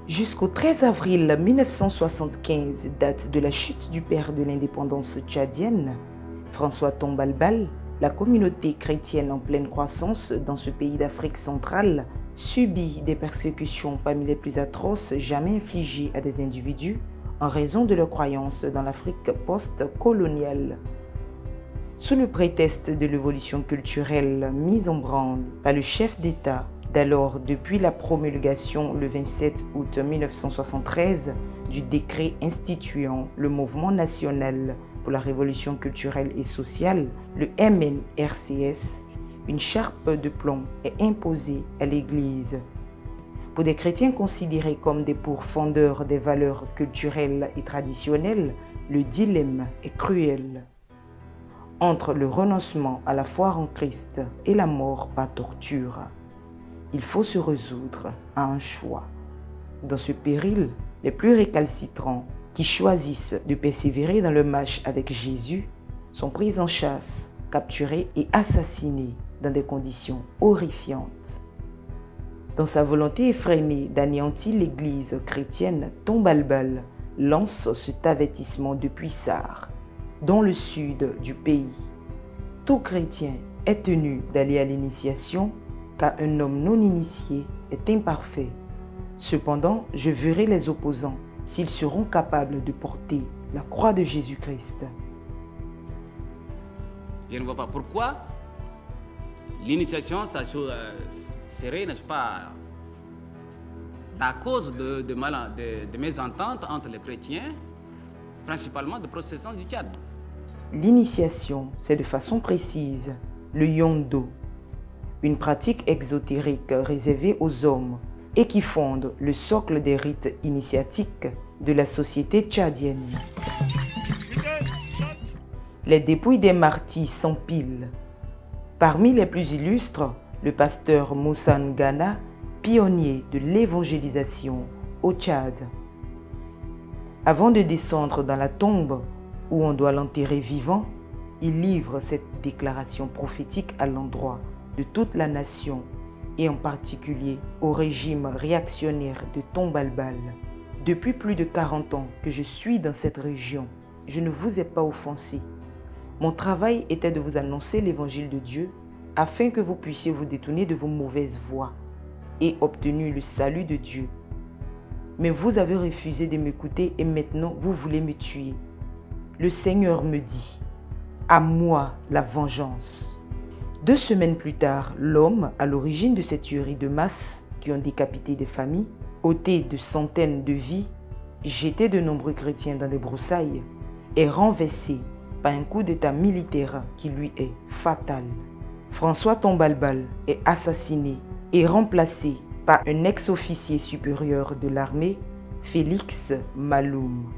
Jusqu'au 13 avril 1975, date de la chute du père de l'indépendance tchadienne, François Tombalbal, la communauté chrétienne en pleine croissance dans ce pays d'Afrique centrale subit des persécutions parmi les plus atroces jamais infligées à des individus en raison de leurs croyances dans l'Afrique post-coloniale. Sous le prétexte de l'évolution culturelle mise en branle par le chef d'État d'alors depuis la promulgation le 27 août 1973 du décret instituant le Mouvement national pour la révolution culturelle et sociale, le MNRCS, une charpe de plomb est imposée à l'Église. Pour des chrétiens considérés comme des pourfendeurs des valeurs culturelles et traditionnelles, le dilemme est cruel. Entre le renoncement à la foi en Christ et la mort par torture, il faut se résoudre à un choix. Dans ce péril, les plus récalcitrants qui choisissent de persévérer dans le match avec Jésus sont pris en chasse, capturés et assassinés dans des conditions horrifiantes. Dans sa volonté effrénée d'anéantir l'Église chrétienne, Tombalbal lance cet avertissement depuis Sarre, dans le sud du pays. Tout chrétien est tenu d'aller à l'initiation, car un homme non initié est imparfait. Cependant, je verrai les opposants s'ils seront capables de porter la croix de Jésus-Christ. Je ne vois pas pourquoi l'initiation, ça serait, n'est-ce pas, la cause de mésentente entre les chrétiens, principalement de protestants du Tchad. L'initiation, c'est de façon précise le yondo, une pratique exotérique réservée aux hommes et qui fonde le socle des rites initiatiques de la société tchadienne. Les dépouilles des martyrs s'empilent. Parmi les plus illustres, le pasteur Moussa Ngana, pionnier de l'évangélisation au Tchad. Avant de descendre dans la tombe où on doit l'enterrer vivant, il livre cette déclaration prophétique à l'endroit de toute la nation et en particulier au régime réactionnaire de Tombalbal. Depuis plus de 40 ans que je suis dans cette région, je ne vous ai pas offensé. Mon travail était de vous annoncer l'évangile de Dieu afin que vous puissiez vous détourner de vos mauvaises voies et obtenir le salut de Dieu. Mais vous avez refusé de m'écouter et maintenant vous voulez me tuer. Le Seigneur me dit, à moi la vengeance. 2 semaines plus tard, l'homme à l'origine de ces tueries de masse qui ont décapité des familles, ôté de centaines de vies, jeté de nombreux chrétiens dans des broussailles, est renversé par un coup d'état militaire qui lui est fatal. François Tombalbal est assassiné et remplacé par un ex-officier supérieur de l'armée, Félix Maloum.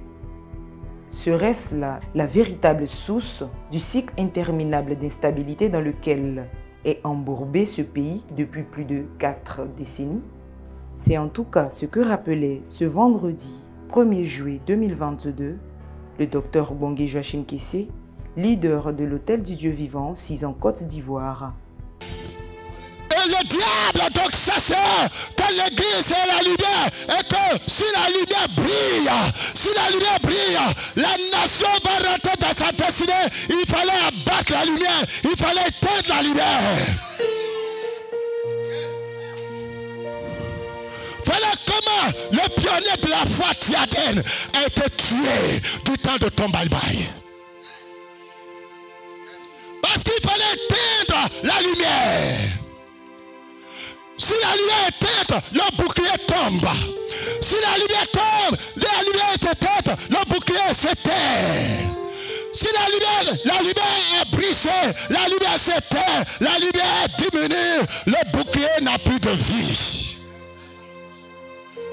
Serait-ce là la véritable source du cycle interminable d'instabilité dans lequel est embourbé ce pays depuis plus de 4 décennies? C'est en tout cas ce que rappelait ce vendredi 1er juillet 2022 le docteur Bongué Joachim Kessé, leader de l'Hôtel du Dieu Vivant, 6 en Côte d'Ivoire. Et le diable, donc ça c'est que l'église est la lumière et que si la lumière brille, la nation va rentrer dans sa destinée. Il fallait abattre la lumière, il fallait éteindre la lumière. Voilà comment le pionnier de la foi tchadienne a été tué du temps de Tombalbal. Parce qu'il fallait éteindre la lumière. Si la lumière est éteinte, le bouclier tombe. Si la lumière tombe, la lumière est éteinte, le bouclier s'éteint. Si la lumière est brisée, la lumière s'éteint, la lumière diminue, le bouclier n'a plus de vie.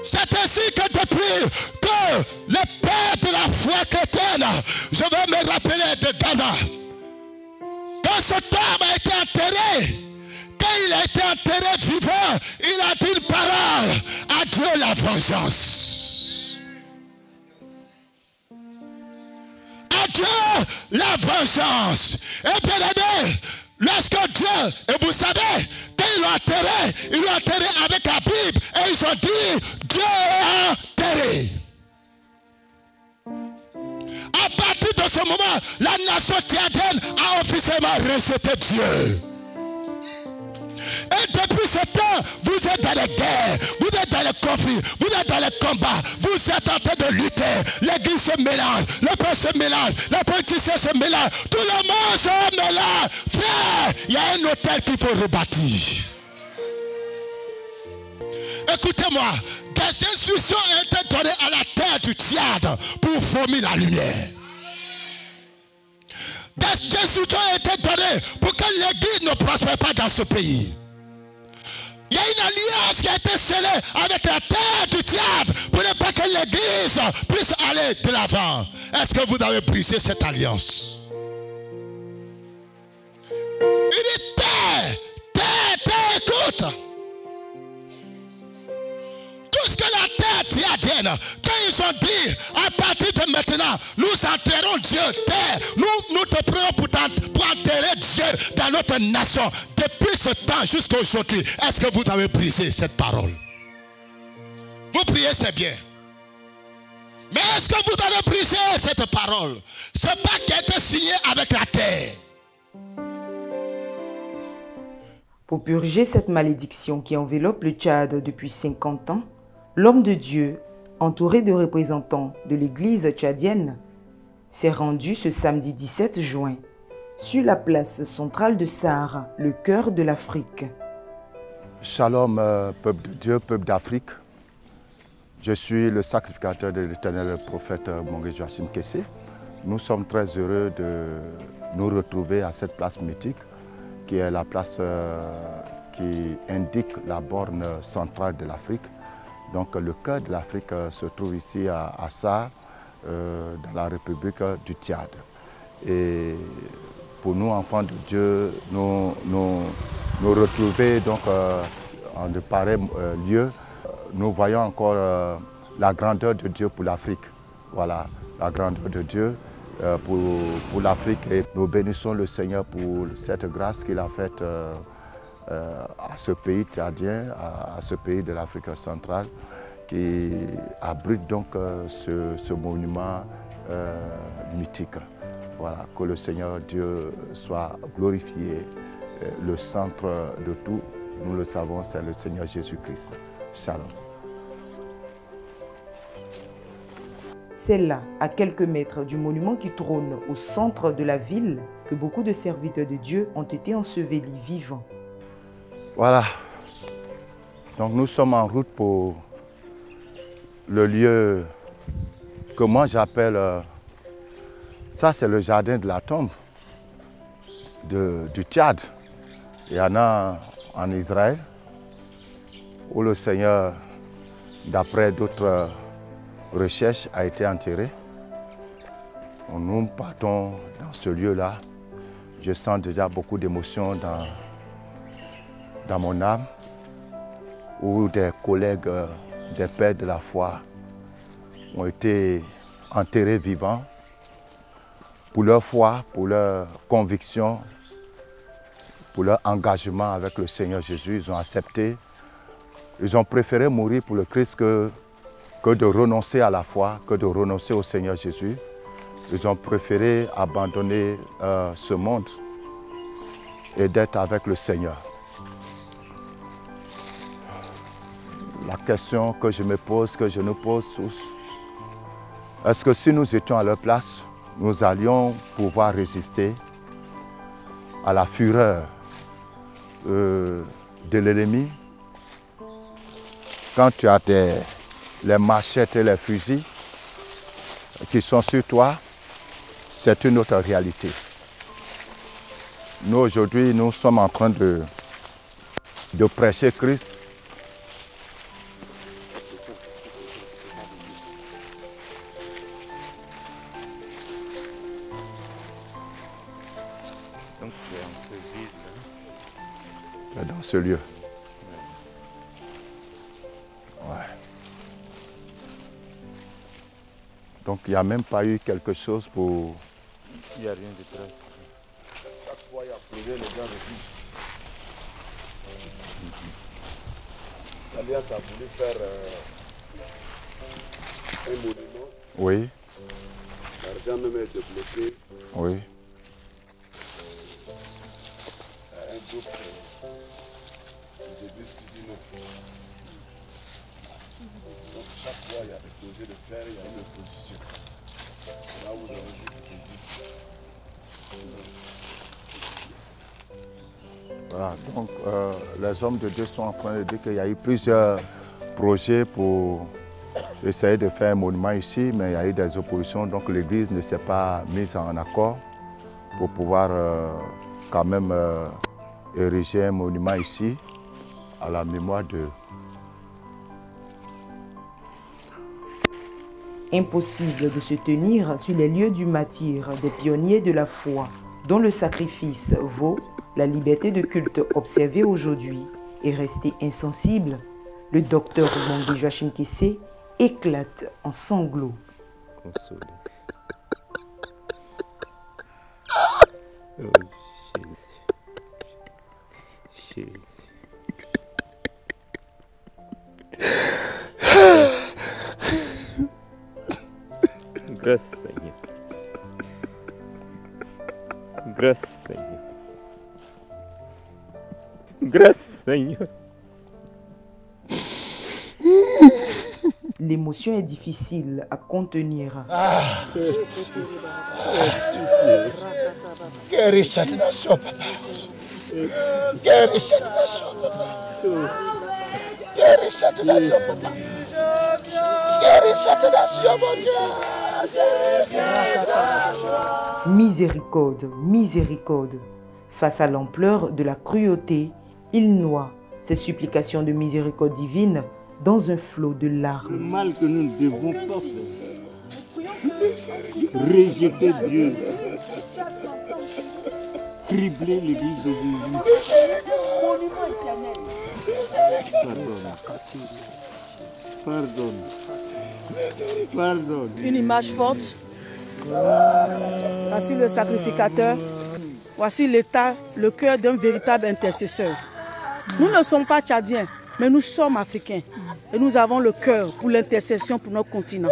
C'est ainsi que depuis que les pères de la foi chrétienne, je vais me rappeler de Ghana, quand cet homme a été enterré, quand il a été enterré vivant, il a dit une parole, à Dieu la vengeance. À Dieu la vengeance. Et bien aimé, lorsque Dieu, et vous savez, quand ils l'ont enterré avec la Bible et ils ont dit, Dieu est enterré. À partir de ce moment, la nation tchadienne a officiellement rejeté Dieu. Et depuis ce temps, vous êtes dans les guerres, vous êtes dans les conflits, vous êtes dans les combats, vous êtes en train de lutter. L'église se mélange, le peuple se mélange, les politiciens se mélangent, tout le monde se mélange. Frère, il y a un hôtel qu'il faut rebâtir. Écoutez-moi, des instructions ont été données à la terre du Tchad pour former la lumière. Des instructions ont été données pour que l'église ne prospère pas dans ce pays. Il y a une alliance qui a été scellée avec la terre du Tchad pour ne pas que l'église puisse aller de l'avant. Est-ce que vous avez brisé cette alliance? Il dit terre, écoute. Tout ce que la terre tchadienne, quand ils ont dit, à partir de maintenant, nous enterrons Dieu, terre, nous te prions pour enterrer Dieu dans notre nation. Depuis ce temps jusqu'à aujourd'hui, est-ce que vous avez brisé cette parole? Vous priez, c'est bien. Mais est-ce que vous avez brisé cette parole? Ce pacte qui a été signé avec la terre. Pour purger cette malédiction qui enveloppe le Tchad depuis 50 ans, l'homme de Dieu, entouré de représentants de l'église tchadienne, s'est rendu ce samedi 17 juin sur la place centrale de Sahara, le cœur de l'Afrique. Shalom, peuple de Dieu, peuple d'Afrique. Je suis le sacrificateur de l'éternel prophète Mongué Joachim Kessé. Nous sommes très heureux de nous retrouver à cette place mythique qui est la place qui indique la borne centrale de l'Afrique. Donc le cœur de l'Afrique se trouve ici à Sahara, dans la République du Tchad. Et pour nous, enfants de Dieu, nous retrouver donc, en de pareils lieux, nous voyons encore la grandeur de Dieu pour l'Afrique. Voilà, la grandeur de Dieu pour l'Afrique. Et nous bénissons le Seigneur pour cette grâce qu'il a faite à ce pays tchadien, à ce pays de l'Afrique centrale, qui abrite donc ce monument mythique. Voilà, que le Seigneur Dieu soit glorifié. Le centre de tout, nous le savons, c'est le Seigneur Jésus-Christ. Shalom. C'est là, à quelques mètres du monument qui trône au centre de la ville, que beaucoup de serviteurs de Dieu ont été ensevelis vivants. Voilà. Donc nous sommes en route pour le lieu que moi j'appelle, ça c'est le jardin de la tombe du Tchad. Il y en a en Israël, où le Seigneur, d'après d'autres recherches, a été enterré. Nous partons dans ce lieu-là. Je sens déjà beaucoup d'émotions dans mon âme, où des collègues, des pères de la foi ont été enterrés vivants pour leur foi, pour leur conviction, pour leur engagement avec le Seigneur Jésus. Ils ont accepté, ils ont préféré mourir pour le Christ que de renoncer à la foi, que de renoncer au Seigneur Jésus. Ils ont préféré abandonner ce monde et d'être avec le Seigneur. La question que je me pose, que je nous pose tous, est-ce que si nous étions à leur place, nous allions pouvoir résister à la fureur de l'ennemi? Quand tu as les machettes et les fusils qui sont sur toi, c'est une autre réalité. Nous, aujourd'hui, nous sommes en train de prêcher Christ. Donc c'est un peu vide là. Dans ce lieu. Ouais. Donc il n'y a même pas eu quelque chose pour... Il n'y a rien de grave. Chaque fois il y a pleuvé, les gens refusent. l'Alliance a voulu faire un monument. Oui. L'argent même est débloqué. Oui. Un groupe des églises qui dit non. Donc chaque fois il y a des projets de faire, il y a une opposition. Là vous avez vu que c'est juste. Voilà, donc les hommes de Dieu sont en train de dire qu'il y a eu plusieurs projets pour essayer de faire un monument ici, mais il y a eu des oppositions, donc l'église ne s'est pas mise en accord pour pouvoir quand même ériger un monument ici à la mémoire de... Impossible de se tenir sur les lieux du martyre des pionniers de la foi, dont le sacrifice vaut la liberté de culte observée aujourd'hui est resté insensible. Le docteur Mongué Joachim Kessé éclate en sanglots. Consolé. Oh Jésus. Jésus. Grâce Seigneur. Grâce Seigneur. Grâce Seigneur. L'émotion est difficile à contenir. Guéris cette nation, papa. Guéris cette nation, papa. Guéris cette nation, papa. Guéris cette nation, mon Dieu. Guéris cette nation. Miséricorde, miséricorde. Face à l'ampleur de la cruauté, il noie ses supplications de miséricorde divine dans un flot de larmes. Le mal que nous ne devons pas faire. Rejeter Dieu. Cribler l'église de Jésus. Pardonne. Pardonne. Une image forte. Voici le sacrificateur. Voici l'état, le cœur d'un véritable intercesseur. Nous ne sommes pas tchadiens, mais nous sommes africains. Et nous avons le cœur pour l'intercession pour notre continent.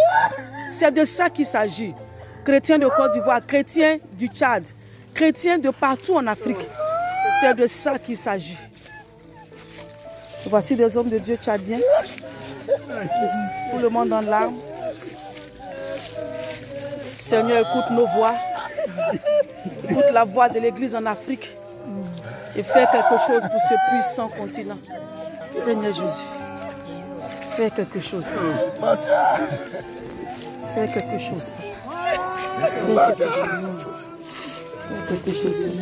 C'est de ça qu'il s'agit. Chrétiens de Côte d'Ivoire, chrétiens du Tchad, chrétiens de partout en Afrique. C'est de ça qu'il s'agit. Voici des hommes de Dieu tchadiens. Tout le monde en larmes. Seigneur, écoute nos voix. Écoute la voix de l'Église en Afrique. Et fais quelque chose pour ce puissant continent. Seigneur Jésus, fais quelque chose. Fais quelque chose. Fais quelque chose. Fais quelque chose.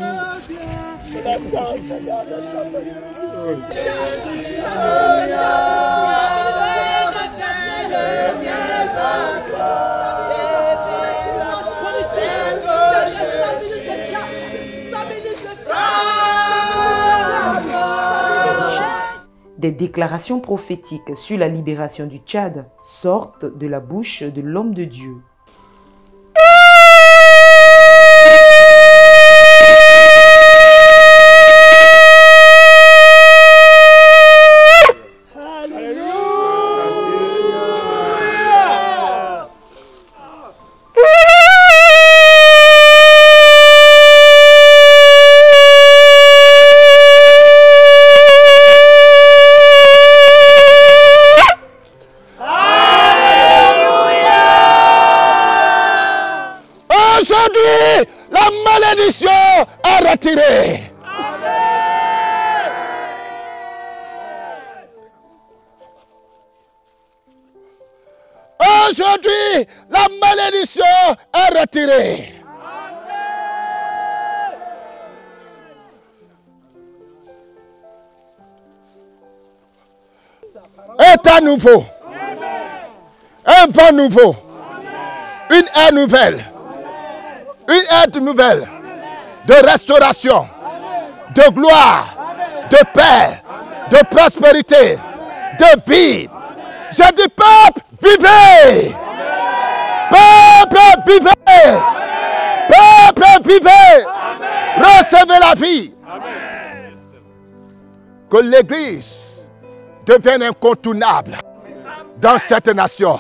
Des déclarations prophétiques sur la libération du Tchad sortent de la bouche de l'homme de Dieu. Retiré. Aujourd'hui, la malédiction est retirée. État nouveau, un vent nouveau, une ère nouvelle, une ère nouvelle. De restauration, de gloire, de paix, de prospérité, de vie. Je dis peuple, vivez! Peuple, vivez! Peuple, vivez! Recevez la vie. Que l'Église devienne incontournable dans cette nation.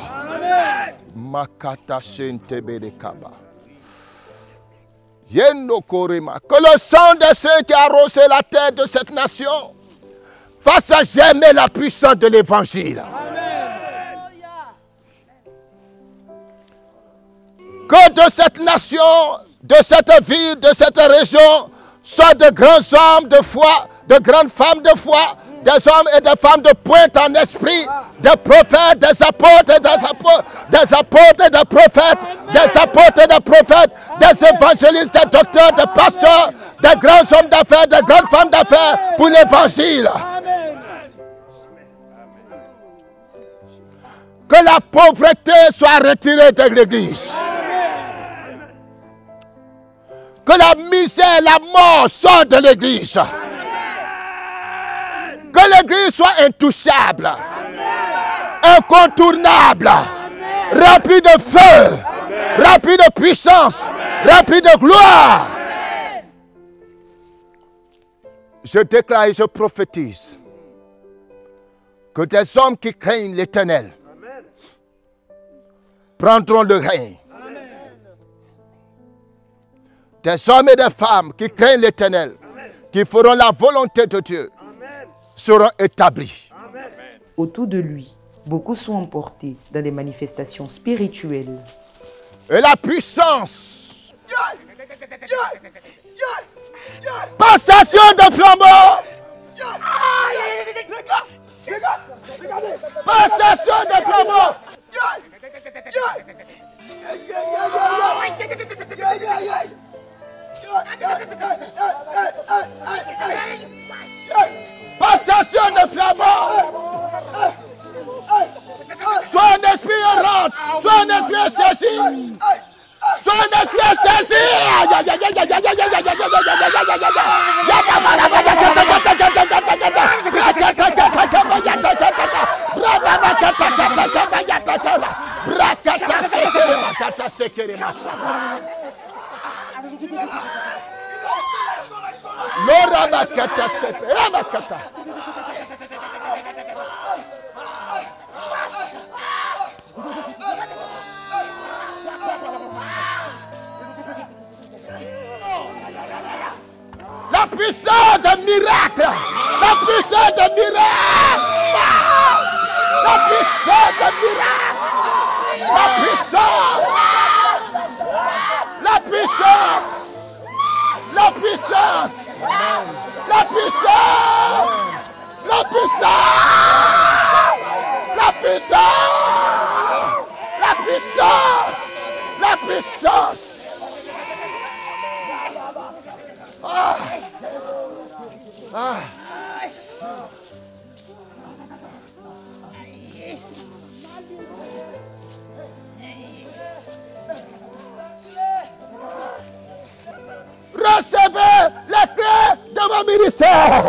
Makata Shentebelekaba. Que le sang de ceux qui arrosent la terre de cette nation fasse germer la puissance de l'évangile. Que de cette nation, de cette ville, de cette région, soient de grands hommes de foi, de grandes femmes de foi, des hommes et des femmes de pointe en esprit, des prophètes, des apôtres, des apôtres, des prophètes, des apôtres, des prophètes, des évangélistes, des docteurs, des pasteurs, des grands hommes d'affaires, des grandes femmes d'affaires pour l'évangile. Que la pauvreté soit retirée de l'église. Que la misère, la mort sortent de l'église. Que l'église soit intouchable, incontournable, remplie de feu, remplie de puissance, remplie de gloire. Je déclare et je prophétise que des hommes qui craignent l'Éternel prendront le règne. Des hommes et des femmes qui craignent l'Éternel, qui feront la volonté de Dieu, seront établis. Autour de lui, beaucoup sont emportés dans des manifestations spirituelles. Et la puissance, passation de flambeau, passation de flambeau, passation de flambeau. Soit un esprit rentre, soit un esprit saisi, soit un esprit saisi. La puissance de miracle, la puissance de miracle, la puissance de miracle, la puissance, la puissance, la puissance, la puissance, la puissance, la puissance, la puissance, la puissance. Ah. Ah. Recevez les clés de mon ministère.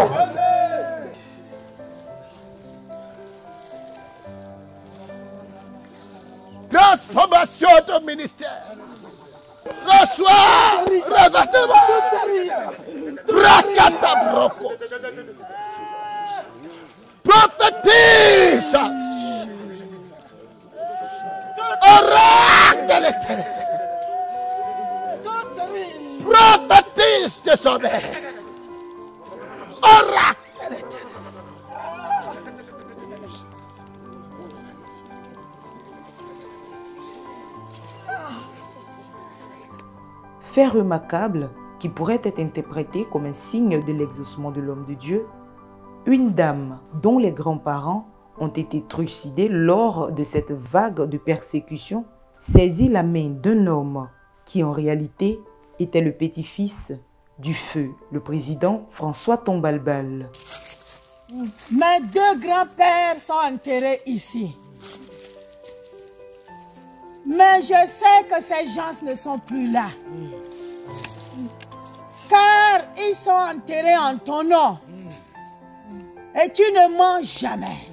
Transformation de ministère. Reçois, revêtement. Rakata broko. Prophétise. Oracle de l'Éternel. Prophétise désormais. Oracle de l'Éternel. Fait remarquable qui pourrait être interprété comme un signe de l'exaucement de l'homme de Dieu, une dame dont les grands-parents ont été trucidés lors de cette vague de persécution saisit la main d'un homme qui en réalité était le petit-fils du feu, le président François Tombalbal. Mes deux grands-pères sont enterrés ici. Mais je sais que ces gens ne sont plus là. Car ils sont enterrés en ton nom. Et tu ne mens jamais.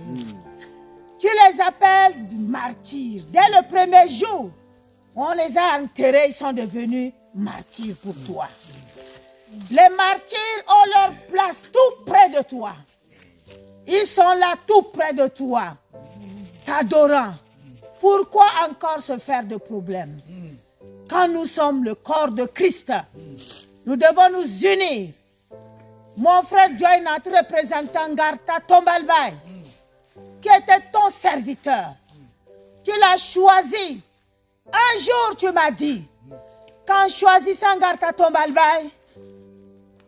Tu les appelles martyrs. Dès le premier jour, on les a enterrés, ils sont devenus martyrs pour toi. Les martyrs ont leur place tout près de toi. Ils sont là tout près de toi, t'adorant. Pourquoi encore se faire de problèmes? Quand nous sommes le corps de Christ, nous devons nous unir. Mon frère Joy, notre représentant Garta Tombalbaye, qui était ton serviteur, tu l'as choisi. Un jour, tu m'as dit, qu'en choisissant Garta Tombalbaye,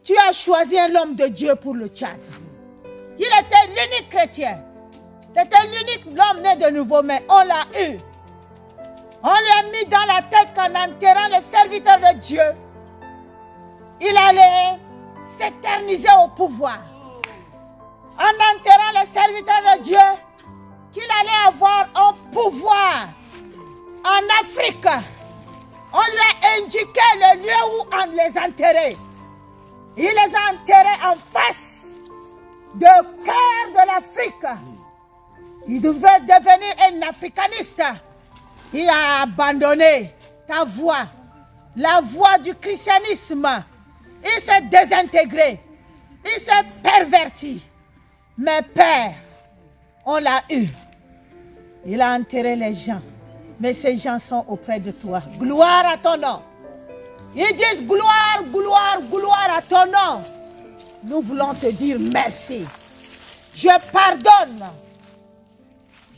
tu as choisi un homme de Dieu pour le Tchad. Il était l'unique chrétien. Il était l'unique homme né de nouveau, mais on l'a eu. On lui a mis dans la tête qu'en enterrant le serviteur de Dieu, il allait s'éterniser au pouvoir. En enterrant le serviteur de Dieu, qu'il allait avoir un pouvoir en Afrique. On lui a indiqué le lieu où on les enterrait. Il les a enterrés en face du cœur de l'Afrique. Il devait devenir un africaniste. Il a abandonné ta voie, la voie du christianisme. Il s'est désintégré. Il s'est perverti. Mais Père, on l'a eu. Il a enterré les gens. Mais ces gens sont auprès de toi. Gloire à ton nom. Ils disent gloire, gloire, gloire à ton nom. Nous voulons te dire merci. Je pardonne.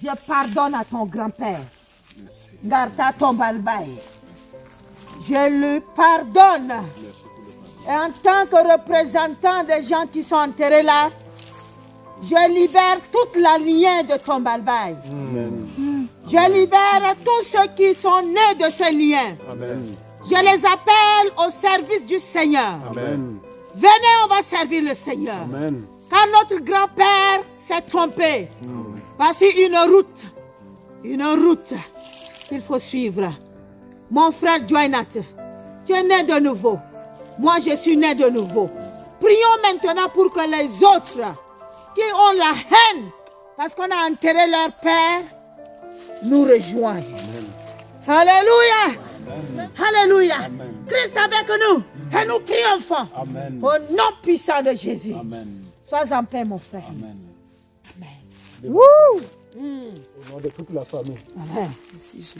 Je pardonne à ton grand-père, Garta Tombalbaye. Je lui pardonne. Et en tant que représentant des gens qui sont enterrés là, je libère toute la lignée de Tombalbaye. Je libère tous ceux qui sont nés de ce lien. Amen. Je les appelle au service du Seigneur. Amen. Venez, on va servir le Seigneur. Amen. Car notre grand-père s'est trompé. Voici une route qu'il faut suivre. Mon frère Joynat, tu es né de nouveau. Moi, je suis né de nouveau. Prions maintenant pour que les autres qui ont la haine, parce qu'on a enterré leur père, nous rejoignent. Amen. Alléluia. Amen. Alléluia. Amen. Christ avec nous et nous triomphons. Amen. Au nom puissant de Jésus. Amen. Sois en paix, mon frère. Amen. Amen. Au nom de toute la famille. Amen.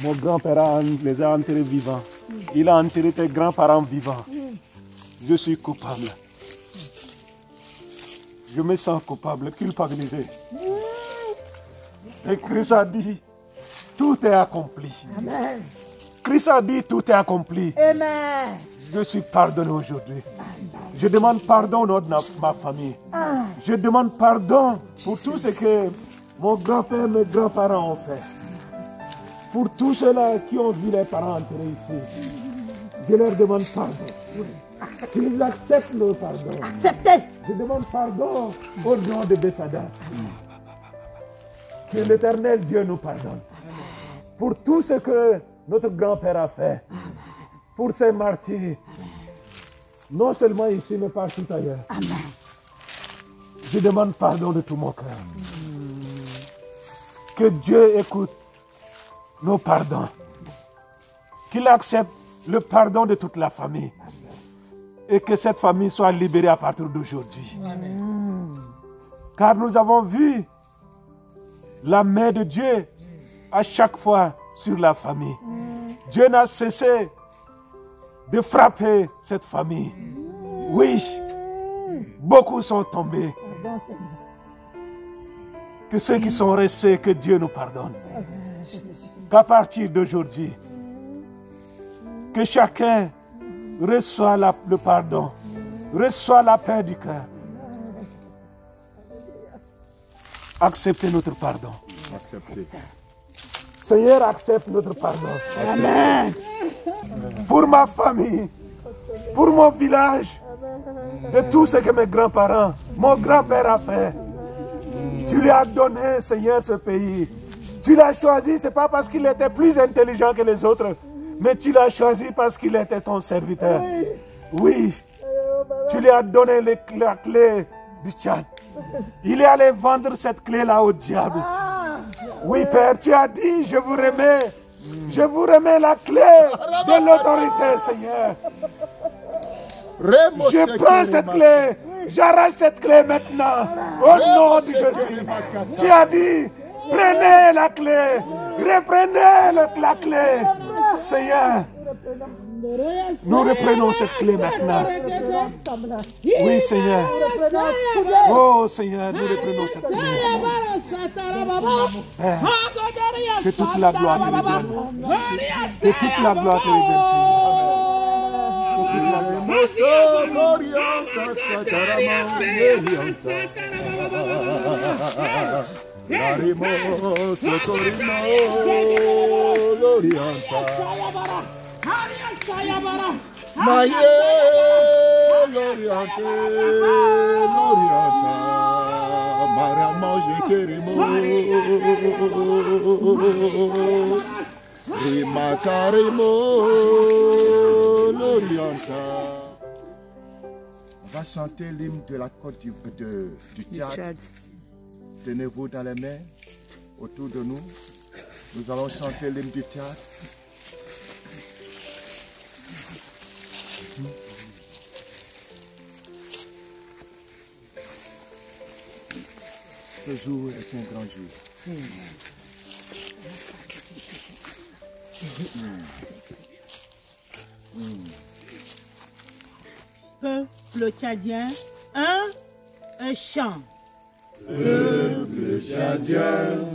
Mon grand-père les a enterrés vivants. Il a enterré tes grands-parents vivants. Je suis coupable. Je me sens coupable, culpabilisé. Et Christ a dit, tout est accompli. Amen. Christ a dit, tout est accompli. Amen. Je suis pardonné aujourd'hui. Je demande pardon au nom de ma famille. Je demande pardon pour tout ce que mon grand-père et mes grands-parents ont fait. Pour tous ceux-là qui ont vu les parents enterrés ici. Je leur demande pardon. Qu'ils acceptent le pardon. Acceptez. Je demande pardon au nom de Bessada. Que l'Éternel Dieu nous pardonne. Pour tout ce que notre grand-père a fait. Pour ces martyrs. Non seulement ici, mais partout ailleurs. Amen. Je demande pardon de tout mon cœur. Que Dieu écoute nos pardons. Qu'il accepte le pardon de toute la famille. Et que cette famille soit libérée à partir d'aujourd'hui. Car nous avons vu la main de Dieu à chaque fois sur la famille. Dieu n'a cessé de frapper cette famille. Oui, beaucoup sont tombés. Que ceux qui sont restés, que Dieu nous pardonne. Qu'à partir d'aujourd'hui, que chacun reçoit le pardon, reçoit la paix du cœur. Acceptez notre pardon. Acceptez. Seigneur, accepte notre pardon. Amen. Pour ma famille, pour mon village, de tout ce que mes grands-parents, mon grand-père a fait. Tu lui as donné, Seigneur, ce pays. Tu l'as choisi, ce n'est pas parce qu'il était plus intelligent que les autres, mais tu l'as choisi parce qu'il était ton serviteur. Oui, tu lui as donné la clé du Tchad. Il est allé vendre cette clé-là au diable. Oui, Père, tu as dit, je vous remets la clé de l'autorité, Seigneur. Je prends cette clé J'arrache cette clé maintenant. Au nom de Jésus. Tu as dit, prenez la clé. Reprenez la clé. Seigneur, nous reprenons cette clé maintenant. Oui, Seigneur. Oh, Seigneur, nous reprenons cette clé. Père, que toute la gloire te revienne. Que toute la gloire te revienne, Seigneur. Que toute la On va chanter l'hymne de la côte du Tchad. Tenez-vous dans les mains autour de nous. Nous allons chanter l'hymne du Tchad. Ce jour est un grand jour. Peuple tchadien, un chant. Peuple tchadien,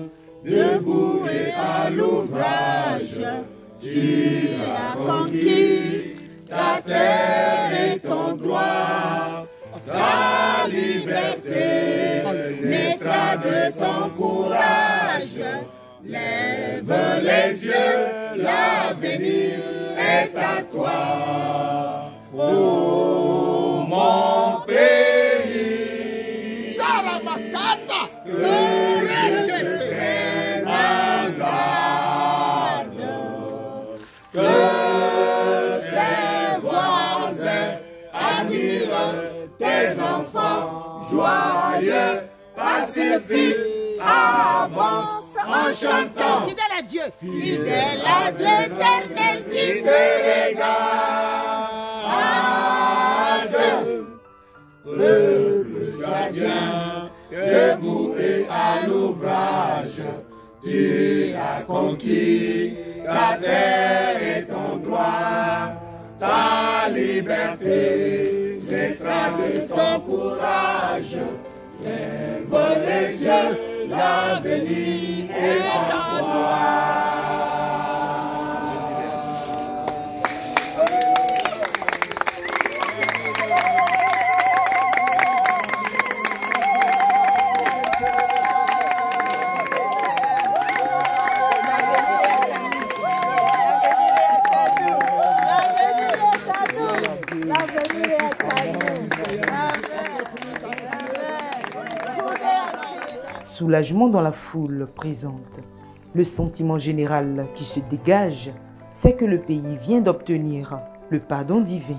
debout et à l'ouvrage, tu as conquis ta terre et ton droit, ta liberté naîtra de ton courage. Lève les yeux, l'avenir est à toi. Oh mon pays, Charamakata, que Dieu te prenne en garde, que tes voisins admirent tes enfants joyeux, pacifiques, avance en chantant. Fidèle à Dieu, fidèle à l'Éternel qui te regarde. Peuple tchadien, debout et à l'ouvrage, tu as conquis ta terre et ton droit, ta liberté naîtra de ton courage. Lève les yeux, l'avenir est à toi. Soulagement dans la foule présente. Le sentiment général qui se dégage, c'est que le pays vient d'obtenir le pardon divin.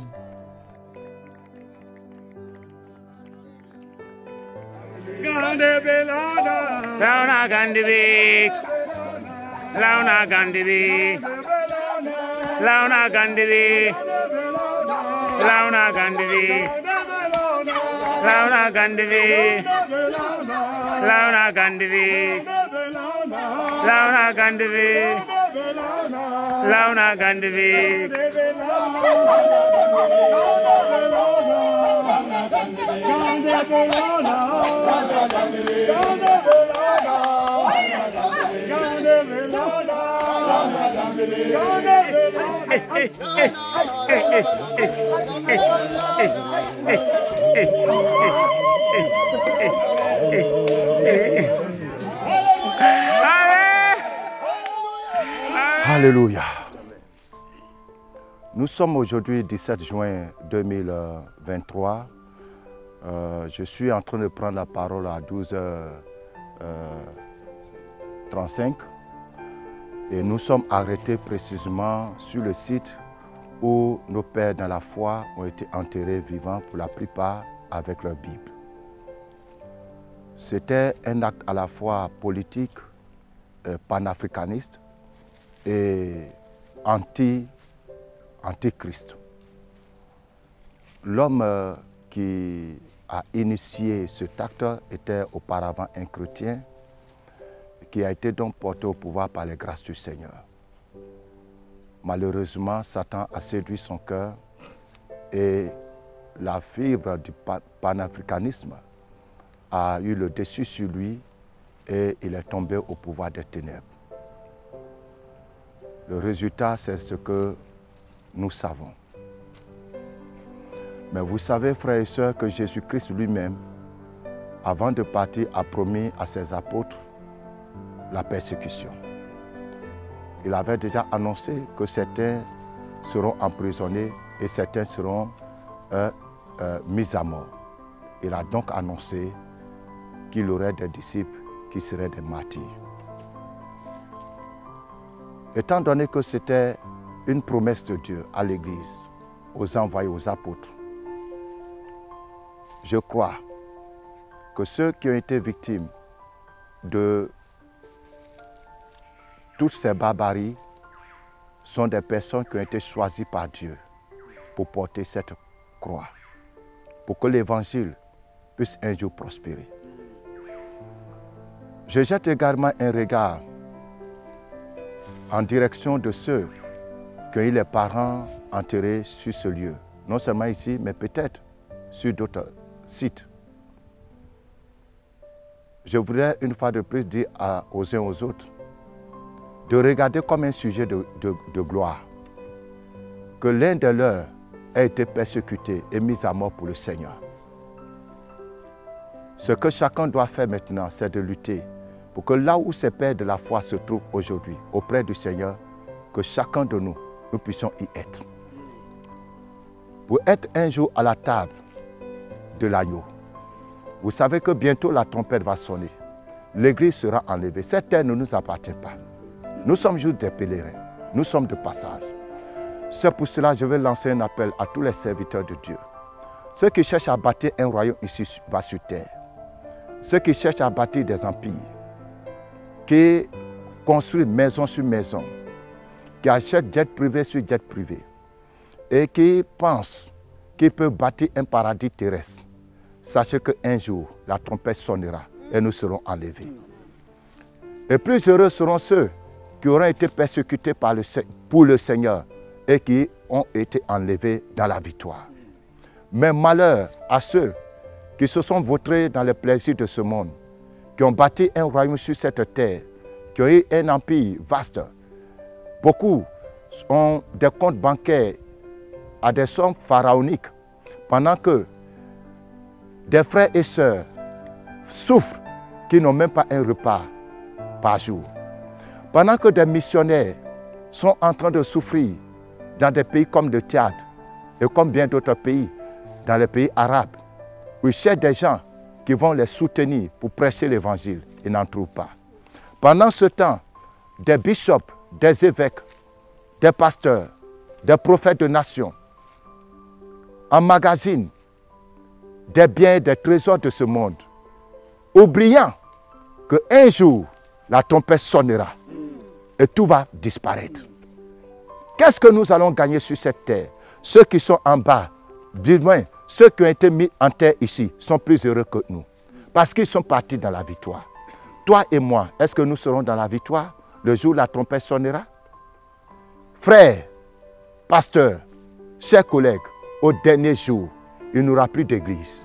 Launa Gandivi, Launa Gandivi, Launa Gandivi, Launa Gandivi, Launa Gandivi, Launa Gandivi, Launa Gandivi, Launa Gandivi. Alléluia. Nous sommes aujourd'hui 17 juin 2023. Je suis en train de prendre la parole à 12h35 et nous sommes arrêtés précisément sur le site où nos pères dans la foi ont été enterrés vivants pour la plupart avec leur Bible. C'était un acte à la fois politique, panafricaniste et antichrist. L'homme qui a initié cet acte était auparavant un chrétien qui a été donc porté au pouvoir par les grâces du Seigneur. Malheureusement, Satan a séduit son cœur et la fibre du panafricanisme a eu le dessus sur lui et il est tombé au pouvoir des ténèbres. Le résultat, c'est ce que nous savons. Mais vous savez, frères et sœurs, que Jésus-Christ lui-même, avant de partir, a promis à ses apôtres la persécution. Il avait déjà annoncé que certains seront emprisonnés et certains seront mis à mort. Il a donc annoncé qu'il aurait des disciples qui seraient des martyrs. Étant donné que c'était une promesse de Dieu à l'Église, aux envoyés, aux apôtres, je crois que ceux qui ont été victimes de toutes ces barbaries sont des personnes qui ont été choisies par Dieu pour porter cette croix, pour que l'Évangile puisse un jour prospérer. Je jette également un regard en direction de ceux qui ont eu les parents enterrés sur ce lieu, non seulement ici, mais peut-être sur d'autres sites. Je voudrais une fois de plus dire aux uns aux autres de regarder comme un sujet de gloire que l'un de leurs a été persécuté et mis à mort pour le Seigneur. Ce que chacun doit faire maintenant, c'est de lutter pour que là où ces pères de la foi se trouvent aujourd'hui, auprès du Seigneur, que chacun de nous, nous puissions y être. Pour être un jour à la table de l'agneau. Vous savez que bientôt la trompette va sonner. L'Église sera enlevée. Cette terre ne nous appartient pas. Nous sommes juste des pèlerins. Nous sommes de passage. C'est pour cela que je vais lancer un appel à tous les serviteurs de Dieu. Ceux qui cherchent à bâtir un royaume ici bas sur terre. Ceux qui cherchent à bâtir des empires. Qui construisent maison sur maison. Qui achètent jet privé sur jet privé. Et qui pensent qu'ils peuvent bâtir un paradis terrestre. Sachez qu'un jour, la trompette sonnera et nous serons enlevés. Et plus heureux seront ceux qui auront été persécutés pour le Seigneur et qui ont été enlevés dans la victoire. Mais malheur à ceux qui se sont vautrés dans les plaisirs de ce monde, qui ont bâti un royaume sur cette terre, qui ont eu un empire vaste. Beaucoup ont des comptes bancaires à des sommes pharaoniques, pendant que des frères et sœurs souffrent qui n'ont même pas un repas par jour. Pendant que des missionnaires sont en train de souffrir dans des pays comme le Tchad et comme bien d'autres pays, dans les pays arabes, où ils cherchent des gens qui vont les soutenir pour prêcher l'évangile, ils n'en trouvent pas. Pendant ce temps, des bishops, des évêques, des pasteurs, des prophètes de nations emmagasinent des biens, des trésors de ce monde, oubliant qu'un jour, la trompette sonnera et tout va disparaître. Qu'est-ce que nous allons gagner sur cette terre? Ceux qui sont en bas, du moins, ceux qui ont été mis en terre ici, sont plus heureux que nous, parce qu'ils sont partis dans la victoire. Toi et moi, est-ce que nous serons dans la victoire le jour où la trompette sonnera? Frères, pasteurs, chers collègues, au dernier jour, il n'y aura plus d'église.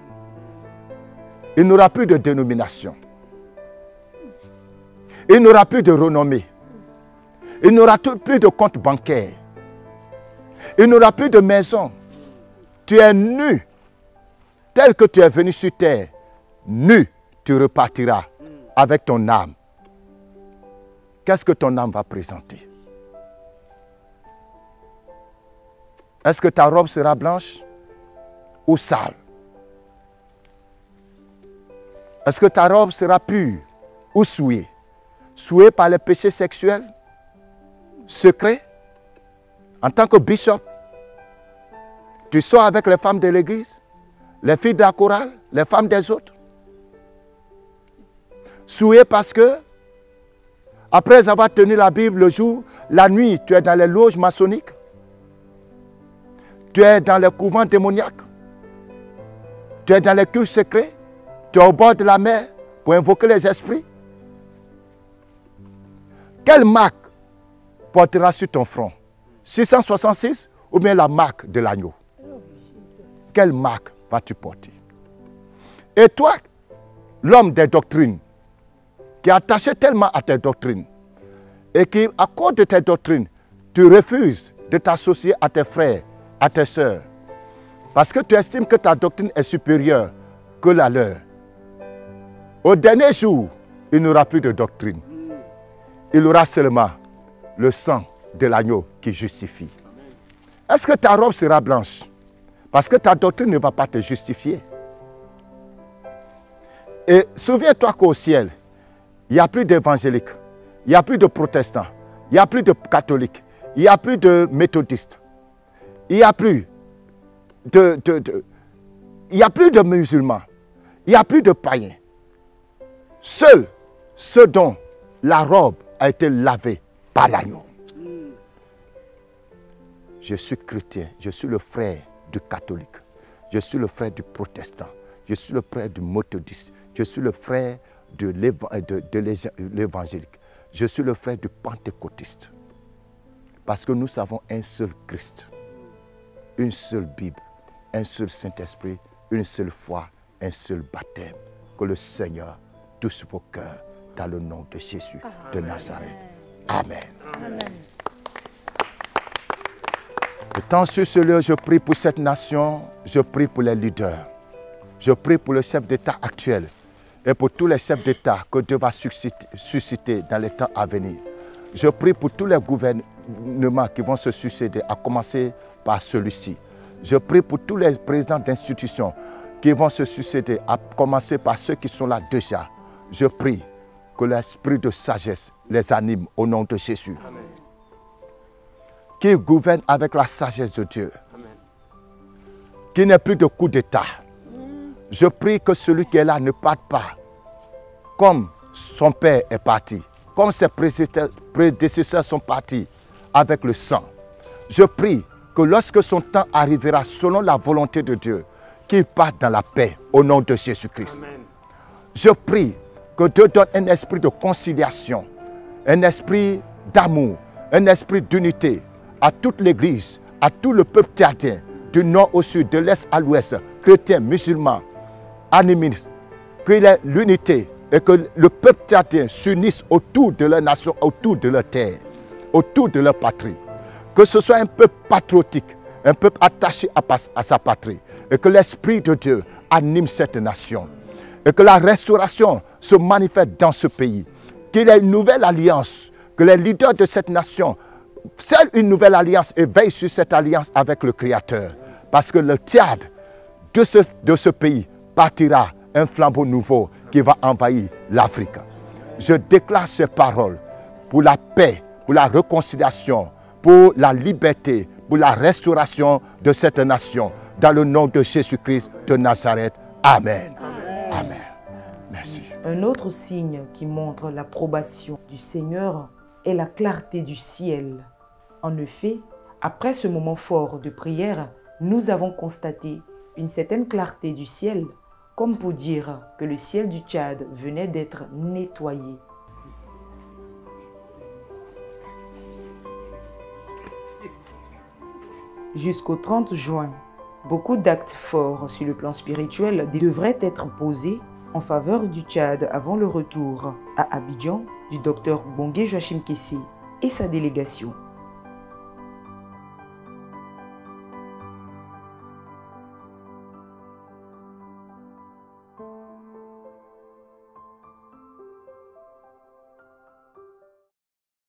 Il n'y aura plus de dénomination. Il n'y aura plus de renommée. Il n'y aura plus de compte bancaire. Il n'y aura plus de maison. Tu es nu. Tel que tu es venu sur terre, nu, tu repartiras avec ton âme. Qu'est-ce que ton âme va présenter? Est-ce que ta robe sera blanche ou sale? Est-ce que ta robe sera pure ou souillée? Souillée par les péchés sexuels, secrets? En tant que bishop, tu sors avec les femmes de l'église, les filles de la chorale, les femmes des autres. Souillée parce que, après avoir tenu la Bible le jour, la nuit, tu es dans les loges maçonniques. Tu es dans les couvents démoniaques. Tu es dans les cultes secrets. Tu es au bord de la mer pour invoquer les esprits. Quelle marque portera sur ton front? 666 ou bien la marque de l'agneau? Quelle marque vas-tu porter? Et toi, l'homme des doctrines, qui est attaché tellement à tes doctrines, et qui, à cause de tes doctrines, tu refuses de t'associer à tes frères, à tes sœurs, parce que tu estimes que ta doctrine est supérieure que la leur. Au dernier jour, il n'y aura plus de doctrine. Il y aura seulement le sang de l'agneau qui justifie. Est-ce que ta robe sera blanche? Parce que ta doctrine ne va pas te justifier. Et souviens-toi qu'au ciel, il n'y a plus d'évangéliques, il n'y a plus de protestants, il n'y a plus de catholiques, il n'y a plus de méthodistes, il n'y a plus il n'y a plus de musulmans, il n'y a plus de païens. Seuls ceux dont la robe a été lavée par l'agneau. Je suis chrétien, je suis le frère du catholique, je suis le frère du protestant, je suis le frère du méthodiste, je suis le frère de l'évangélique, je suis le frère du pentecôtiste. Parce que nous avons un seul Christ, une seule Bible, un seul Saint-Esprit, une seule foi, un seul baptême. Que le Seigneur touche vos cœurs dans le nom de Jésus de Nazareth. Amen. Amen. Étant sur ce lieu, je prie pour cette nation, je prie pour les leaders, je prie pour le chef d'État actuel et pour tous les chefs d'État que Dieu va susciter dans les temps à venir. Je prie pour tous les gouvernements qui vont se succéder, à commencer par celui-ci. Je prie pour tous les présidents d'institutions qui vont se succéder, à commencer par ceux qui sont là déjà. Je prie que l'esprit de sagesse les anime au nom de Jésus. Amen. Qu'ils gouvernent avec la sagesse de Dieu. Qu'il n'y ait plus de coup d'État. Je prie que celui qui est là ne parte pas comme son père est parti, comme ses prédécesseurs sont partis avec le sang. Je prie que lorsque son temps arrivera selon la volonté de Dieu, qu'il parte dans la paix au nom de Jésus-Christ. Je prie que Dieu donne un esprit de conciliation, un esprit d'amour, un esprit d'unité à toute l'Église, à tout le peuple tchadien, du nord au sud, de l'est à l'ouest, chrétiens, musulmans, animistes, qu'il y ait l'unité et que le peuple tchadien s'unisse autour de leur nation, autour de leur terre, autour de leur patrie. Que ce soit un peuple patriotique, un peuple attaché à sa patrie, et que l'Esprit de Dieu anime cette nation, et que la restauration se manifeste dans ce pays, qu'il y ait une nouvelle alliance, que les leaders de cette nation scellent une nouvelle alliance et veillent sur cette alliance avec le Créateur. Parce que le Tchad de ce pays partira un flambeau nouveau qui va envahir l'Afrique. Je déclare ces paroles pour la paix, pour la réconciliation, pour la liberté, pour la restauration de cette nation. Dans le nom de Jésus-Christ de Nazareth. Amen. Amen. Amen. Merci. Un autre signe qui montre l'approbation du Seigneur est la clarté du ciel. En effet, après ce moment fort de prière, nous avons constaté une certaine clarté du ciel, comme pour dire que le ciel du Tchad venait d'être nettoyé. Jusqu'au 30 juin, beaucoup d'actes forts sur le plan spirituel devraient être posés en faveur du Tchad avant le retour à Abidjan du docteur Bongué Joachim Kessé et sa délégation.